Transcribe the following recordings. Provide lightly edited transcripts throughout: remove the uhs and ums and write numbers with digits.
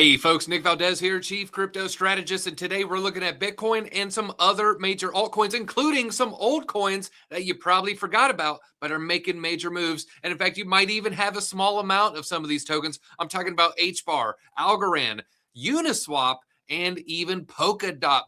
Hey folks, Nick Valdez here, Chief Crypto Strategist, and today we're looking at Bitcoin and some other major altcoins, including some old coins that you probably forgot about, but are making major moves. And in fact, you might even have a small amount of some of these tokens. I'm talking about HBAR, Algorand, Uniswap, and even Polkadot.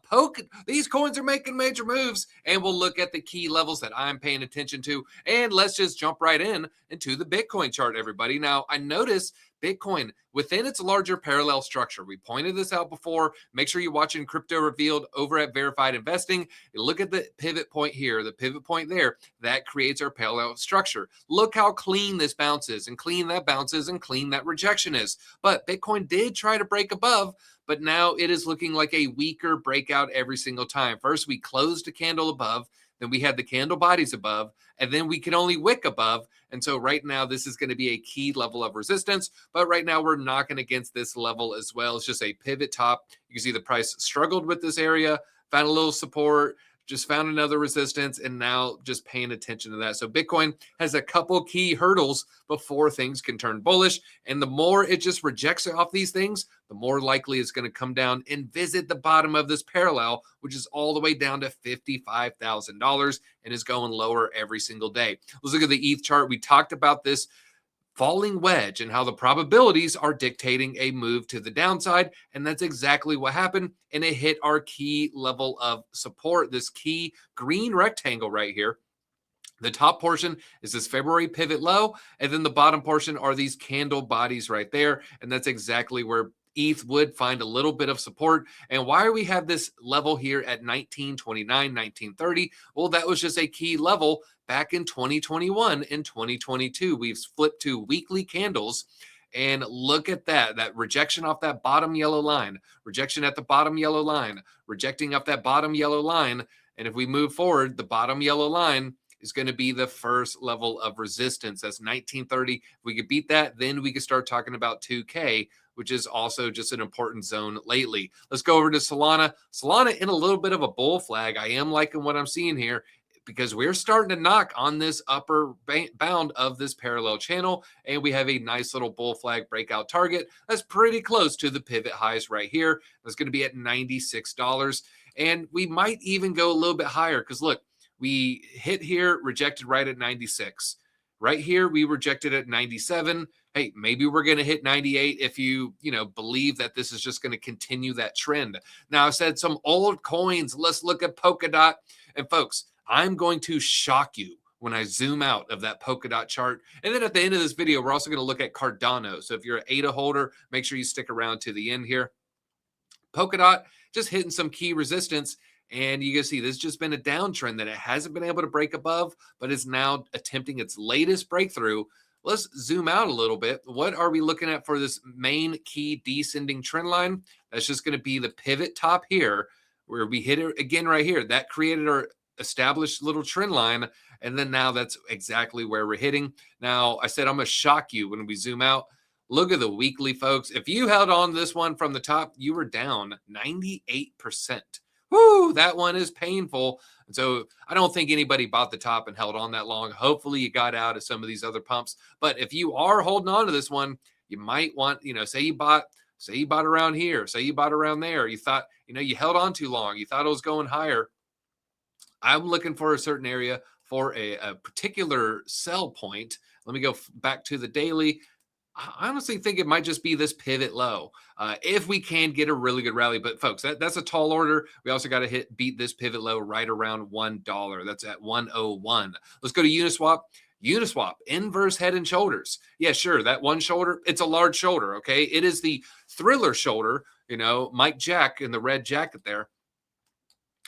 These coins are making major moves, and we'll look at the key levels that I'm paying attention to. And let's just jump right into the Bitcoin chart, everybody. Now, I noticed Bitcoin within its larger parallel structure. We pointed this out before. Make sure you're watching Crypto Revealed over at Verified Investing. You look at the pivot point here, the pivot point there, that creates our parallel structure. Look how clean this bounces and clean that bounces and clean that rejection is. But Bitcoin did try to break above, but now it is looking like a weaker breakout every single time. First, we closed a candle above, then we had the candle bodies above, and then we can only wick above. And so right now, this is going to be a key level of resistance. But right now, we're knocking against this level as well. It's just a pivot top. You can see the price struggled with this area, found a little support, just found another resistance, and now just paying attention to that. So Bitcoin has a couple key hurdles before things can turn bullish. And the more it just rejects off these things, the more likely it's going to come down and visit the bottom of this parallel, which is all the way down to $55,000 and is going lower every single day. Let's look at the ETH chart. We talked about this falling wedge and how the probabilities are dictating a move to the downside. And that's exactly what happened. And it hit our key level of support, this key green rectangle right here. The top portion is this February pivot low, and then the bottom portion are these candle bodies right there. And that's exactly where ETH would find a little bit of support. And why we have this level here at 1929, 1930? Well, that was just a key level back in 2021 and 2022. We've flipped to weekly candles. And look at that rejection off that bottom yellow line, rejection at the bottom yellow line, rejecting up that bottom yellow line. And if we move forward, the bottom yellow line is going to be the first level of resistance. That's 1930. If we could beat that, then we could start talking about 2K, which is also just an important zone lately. Let's go over to Solana. Solana in a little bit of a bull flag. I am liking what I'm seeing here, because we're starting to knock on this upper bound of this parallel channel, and we have a nice little bull flag breakout target that's pretty close to the pivot highs right here. That's going to be at $96, and we might even go a little bit higher, because look, we hit here, rejected right at 96. Right here, we rejected at 97. Hey, maybe we're going to hit 98 if you believe that this is just going to continue that trend. Now, I said some old coins. Let's look at Polkadot. And folks, I'm going to shock you when I zoom out of that Polkadot chart. And then at the end of this video, we're also going to look at Cardano. So if you're an ADA holder, make sure you stick around to the end here. Polkadot just hitting some key resistance. And you can see this has just been a downtrend that it hasn't been able to break above, but is now attempting its latest breakthrough. Let's zoom out a little bit. What are we looking at for this main key descending trend line? That's just going to be the pivot top here, where we hit it again right here. That created our established little trend line. And then now that's exactly where we're hitting. Now, I said I'm going to shock you when we zoom out. Look at the weekly, folks. If you held on this one from the top, you were down 98%. Whoo, that one is painful. And so I don't think anybody bought the top and held on that long. Hopefully you got out of some of these other pumps. But if you are holding on to this one, you might want, say you bought around here, say you bought around there. You thought, you held on too long. You thought it was going higher. I'm looking for a certain area for a particular sell point. Let me go back to the daily. I honestly think it might just be this pivot low if we can get a really good rally. But folks, that's a tall order. We also got to beat this pivot low right around $1. That's at 101. Let's go to Uniswap. Uniswap, inverse head and shoulders. Yeah, sure. That one shoulder, it's a large shoulder. Okay. It is the thriller shoulder, Mike Jack in the red jacket there.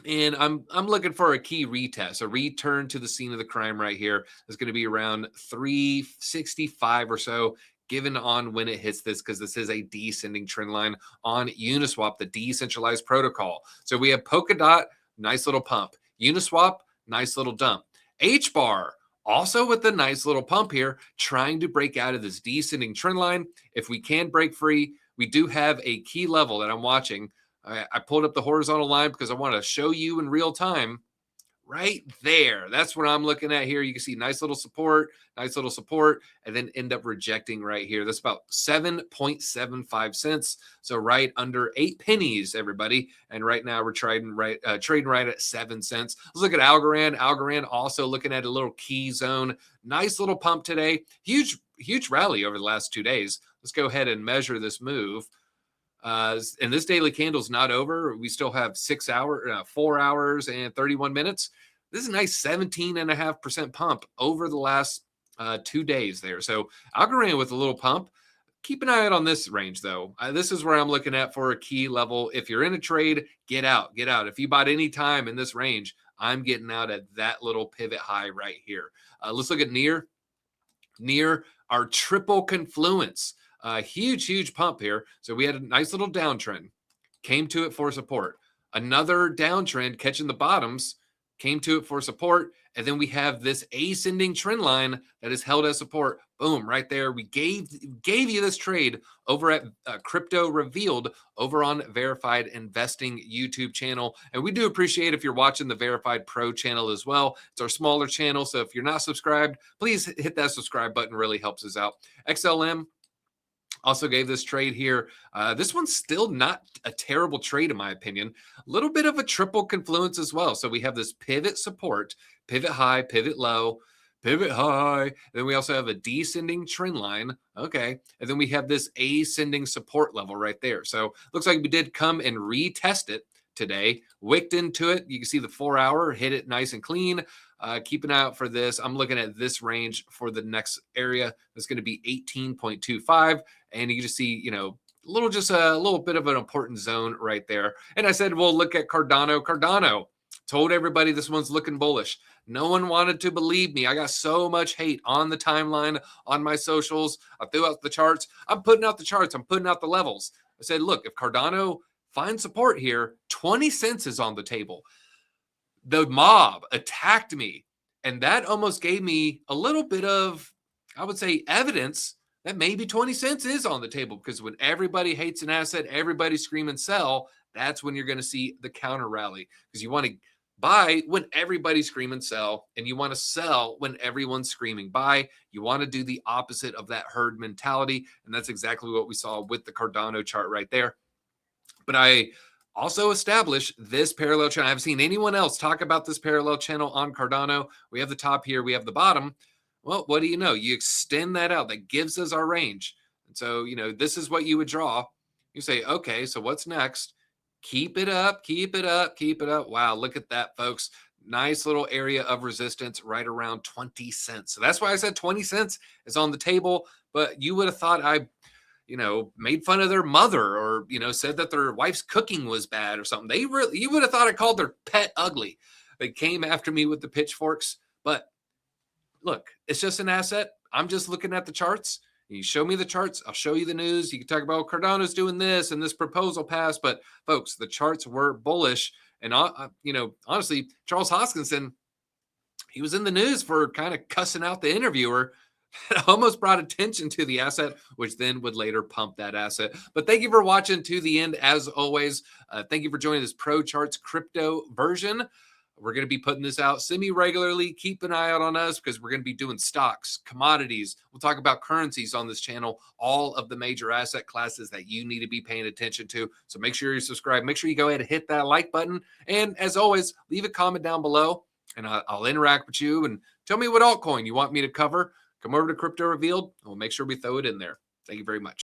And I'm looking for a key retest, a return to the scene of the crime right here. It's going to be around 365 or so, given on when it hits this, because this is a descending trend line on Uniswap, the decentralized protocol. So we have Polkadot, nice little pump. Uniswap, nice little dump. HBAR, also with the nice little pump here, trying to break out of this descending trend line. If we can break free, we do have a key level that I'm watching. I pulled up the horizontal line because I want to show you in real time right there. That's what I'm looking at here. You can see nice little support, and then end up rejecting right here. That's about 7.75 cents. So right under 8 pennies, everybody. And right now we're trading right at 7 cents. Let's look at Algorand. Algorand also looking at a little key zone. Nice little pump today. Huge rally over the last 2 days. Let's go ahead and measure this move. And this daily candle's not over. We still have 4 hours and 31 minutes. This is a nice 17.5% pump over the last 2 days there. So Algorand with a little pump. Keep an eye out on this range, though. This is where I'm looking at for a key level. If you're in a trade, get out. If you bought any time in this range, I'm getting out at that little pivot high right here. Let's look at near our triple confluence. Huge pump here. So we had a nice little downtrend, came to it for support. Another downtrend catching the bottoms, came to it for support. And then we have this ascending trend line that is held as support. Boom, right there. We gave you this trade over at Crypto Revealed over on Verified Investing YouTube channel. And we do appreciate if you're watching the Verified Pro channel as well. It's our smaller channel. So if you're not subscribed, please hit that subscribe button. Really helps us out. XLM also gave this trade here. This one's still not a terrible trade, in my opinion. A little bit of a triple confluence as well. So we have this pivot support, pivot high, pivot low, pivot high. Then we also have a descending trend line. Okay. And then we have this ascending support level right there. So looks like we did come and retest it today. Wicked into it. You can see the 4 hour, hit it nice and clean. Keep an eye out for this. I'm looking at this range for the next area. That's going to be 18.25. And you just see, a little bit of an important zone right there. And I said, well, look at Cardano. Cardano, told everybody this one's looking bullish. No one wanted to believe me. I got so much hate on the timeline, on my socials. I threw out the charts. I'm putting out the charts. I'm putting out the levels. I said, look, if Cardano finds support here, 20 cents is on the table. The mob attacked me, and that almost gave me a little bit of, I would say, evidence that maybe 20 cents is on the table, because when everybody hates an asset, everybody scream and sell, that's when you're going to see the counter rally, because you want to buy when everybody's screaming sell, and you want to sell when everyone's screaming buy. You want to do the opposite of that herd mentality, and that's exactly what we saw with the Cardano chart right there. But I also establish this parallel channel. I haven't seen anyone else talk about this parallel channel on Cardano. We have the top here. We have the bottom. Well, what do you know? You extend that out. That gives us our range. And so, this is what you would draw. You say, okay, so what's next? Keep it up, keep it up, keep it up. Wow, look at that, folks. Nice little area of resistance right around 20 cents. So that's why I said 20 cents is on the table. But you would have thought I made fun of their mother, or, said that their wife's cooking was bad or something. You would have thought I called their pet ugly. They came after me with the pitchforks. But look, it's just an asset. I'm just looking at the charts. You show me the charts, I'll show you the news. You can talk about Cardano's doing this and this proposal passed. But folks, the charts were bullish. And, honestly, Charles Hoskinson, he was in the news for kind of cussing out the interviewer. It almost brought attention to the asset, which then would later pump that asset. But thank you for watching to the end, as always. Thank you for joining this Pro Charts crypto version. We're going to be putting this out semi-regularly. Keep an eye out on us, because we're going to be doing stocks, commodities. We'll talk about currencies on this channel, all of the major asset classes that you need to be paying attention to. So make sure you're subscribed. Make sure you go ahead and hit that like button. And as always, leave a comment down below, and I'll interact with you. And tell me what altcoin you want me to cover. Come over to Crypto Revealed, and we'll make sure we throw it in there. Thank you very much.